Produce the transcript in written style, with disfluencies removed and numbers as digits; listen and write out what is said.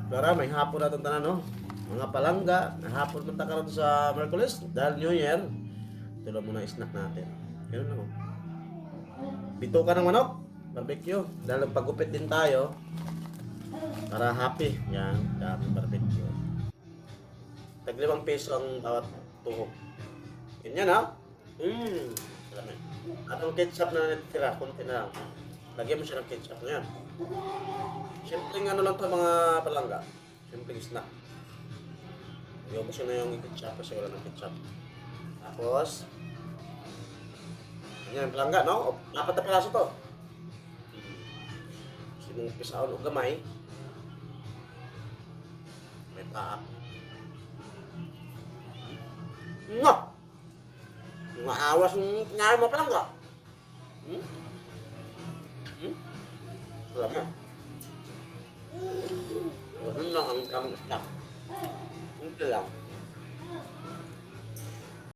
Para may hapon na itong tanan, no? Mga palangga, may hapon man ta karon sa Merkulis, dahil New Year, tulo muna snack natin. Ganun lang, oh. Bito ka ng manok, barbecue. Dahil pagupit din tayo, para happy. Yan, daming barbecue. Tag 5 piso ang bawat tuhok. Ganyan, ha? Dami. Atong ketchup na natitira, kunti na lang. Lagyan mo siya ng ketchup na yan. Simpleng ano lang to mga palangga. Simpleng snack. Iubos na yung ketchup kasi wala ng ketchup. Tapos, ganyan palangga, no? 4 na piraso to. Sinong pisaon o gamay. May paa. Nga! Mga awas ng kinain mo palangga. Alam mo. Ganun lang ang kaming snack. Simple lang.